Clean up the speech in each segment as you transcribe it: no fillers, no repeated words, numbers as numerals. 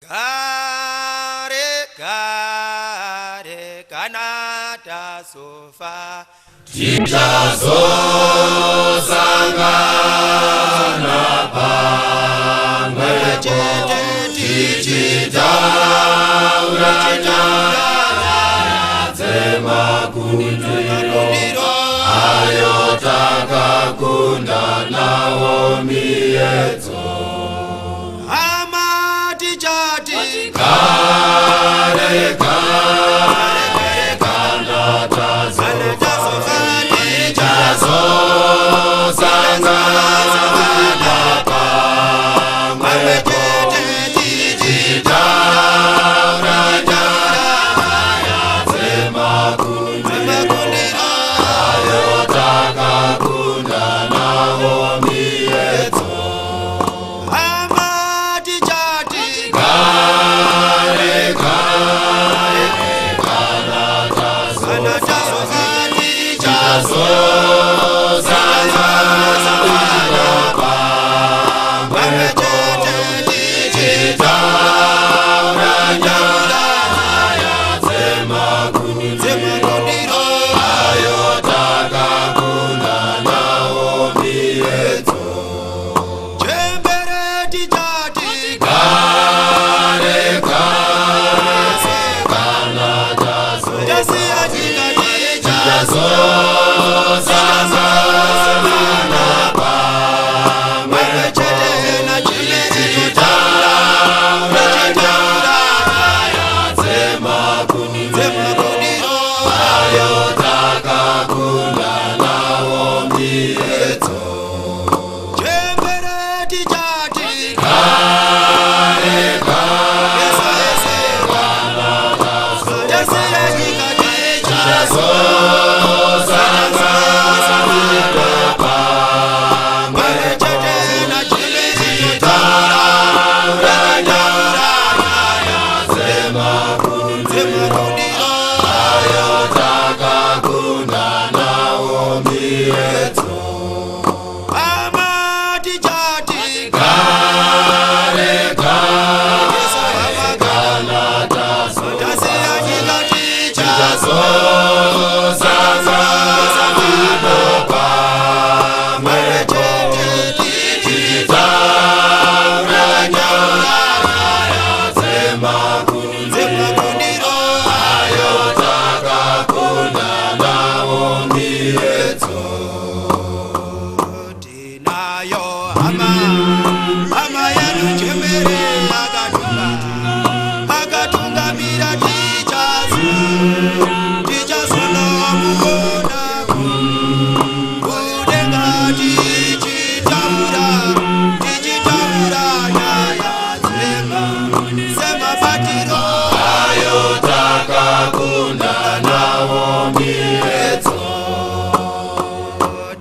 Gare gare Canada sofa tichazosangana pamwepo tichitaura nyaya dzemakundiriro ayo takakunda nawo miedzo hama tichati gare gare kana tazofa tichazosangana pamwepo tichitaura nyaya dzemakundiriro ayo takakunda nawo miedzo hama tichati gare gare kana tazofa tichazosangana pamwepo tichitaura nyaya dzemakundiriro ayo takakunda nawo miedzo chembere tichati gare gare kana tazofa tasiya tikati tichazosangana pamwepo tichitaura nyaya dzemakundiriro ayo takakunda nawo miedzo chembere tichati gare gare kana tasiya tikati tichazosangana pamwepo tichitaura nyaya dzemakundiriro ayo takakunda nawo miedzo hama tichati gare gare kana tazofa tasiya tikati tichazosangana pamwepo tichitaura nyaya dzemakundiriro ayo takakunda nawo miedzo tinayo hama hama yanu chembere akatungamira tichazonomuona kudenga tichitaura nyaya dzemabatiro ayo takakunda nawo miedzo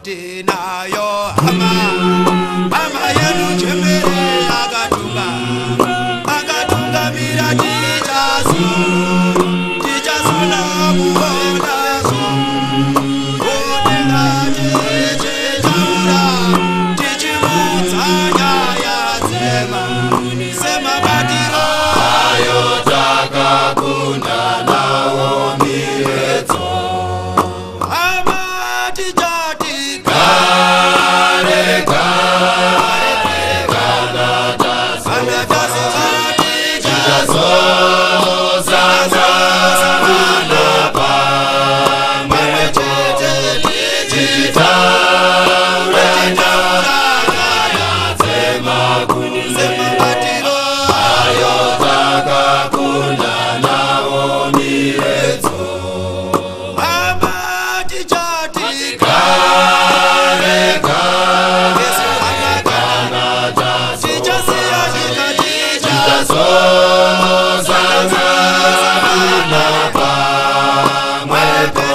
tinayo hama hama yanu chembere akatungamira tichazonomuona kudenga tichimudza nyaya dzemabatiro ayo takakunda nawo miedzo hama tichati gare gare kana tazofa tichazosangana pamwepo tichitaura nyaya dzemakundiriro ayo takakunda nawo miedzo hama tichati gare gare kana tichasiya tikati tichazosangana pamwepo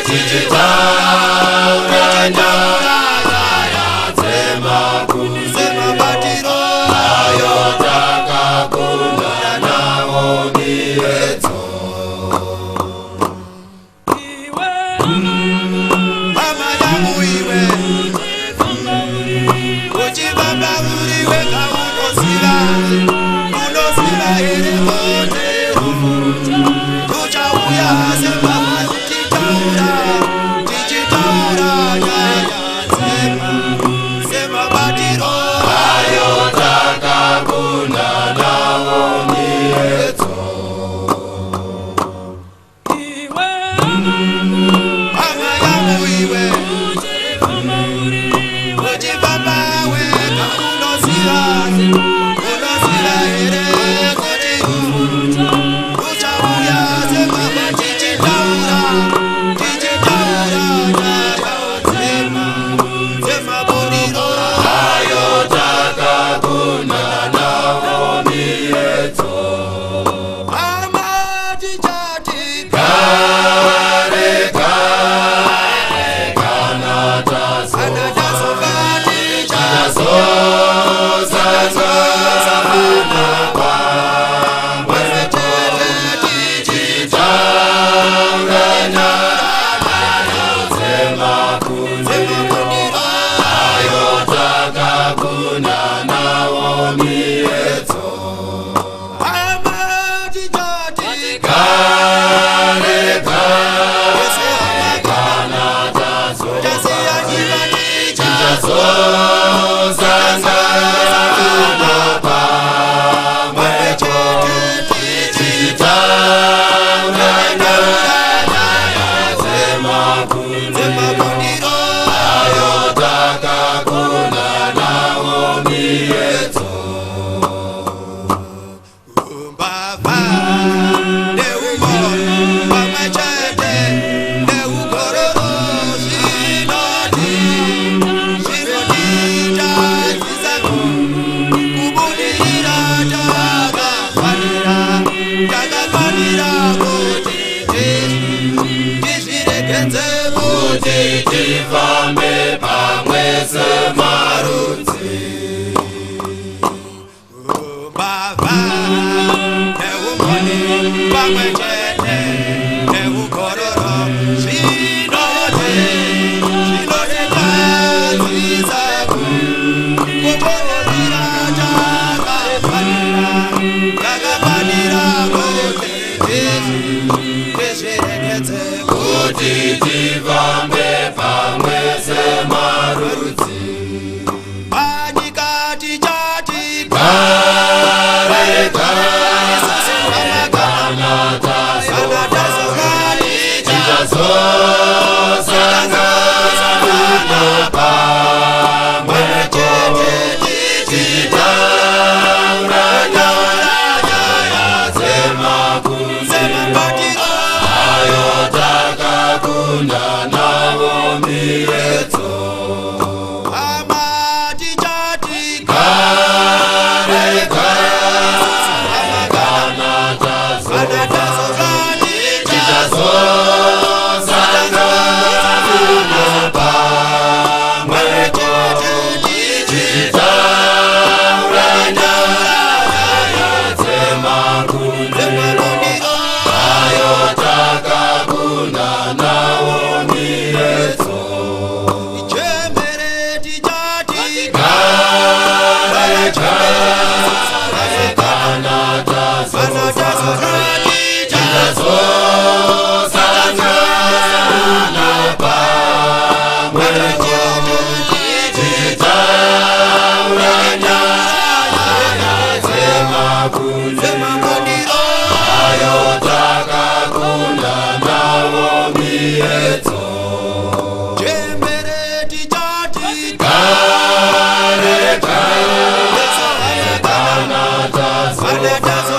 tichitaura nyaya dzemakundiriro ayo takakunda nawo miedzo hama yangu iwe uchivamba uriwe kaunoziva Unoziva here kuti uchauya semama tichitaura nyaya dzemabudiro ayo takakunda nawo miyedzo. hama tichati Kare kare kana anadazoka tichazosangana pamwe tichitaura nyaya dzemabudiro ayo takakunda nawo miyedzo. hama tichati Kare kare kana tasiya nyika tichazosangana pamwe tichitaura nyaya dzemabudiro ayo takakunda nawo miyedzo. umbavha neumoni pamwe chete neugororo zvinotita kubudirira takafanira kuti tizvirekedze Kuti tifambe pamwe semarudzi. umbavha neumoni pamwe chete neugororo zvinotitadzisa kubudirira takafanira kuti tizvirekedze Kuti tifambe pamwe semarudzi. panyika tichati Kare kare kana tichazosangana pamwe tichitaura nyaya dzemabudiro ayo takakunda nawo miyedzo. hama tichati Kare kare kana tichazosangana pamwe tichitaura nyaya dzemabudiro ayo takakunda nawo miyedzo. chembere tichati Kare kare kana tichazosangana pamwe tichitaura nyaya dzemabudiro ayo takakunda nawo miyedzo. chembere tichati Kare kare kana tichazosangana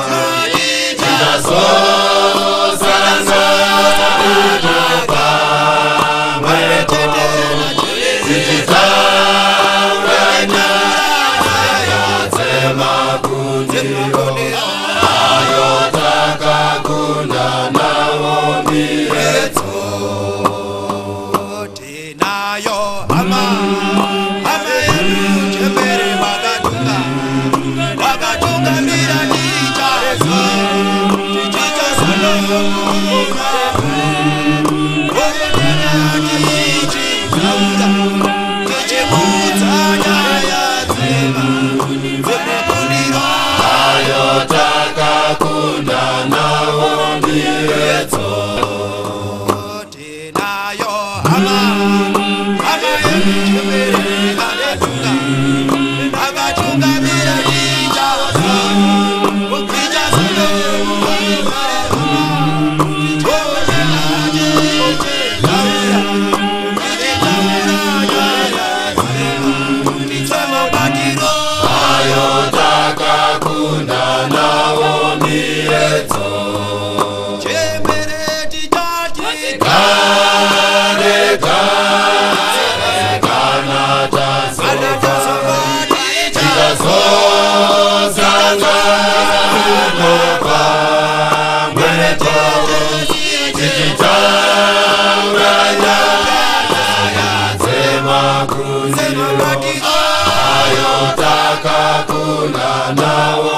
pamwe tichitaura nyaya dzemabudiro ayo takakunda nawo miyedzo. tinayo hama yedu chembere wakatungamira tichibudza nyaya dzemabudiro ayo takakunda nawo miyedzo. tinayo hama yedu chembere wakatungamira pamwepo tichitauranya dzemakunzi ayo takakunda nawo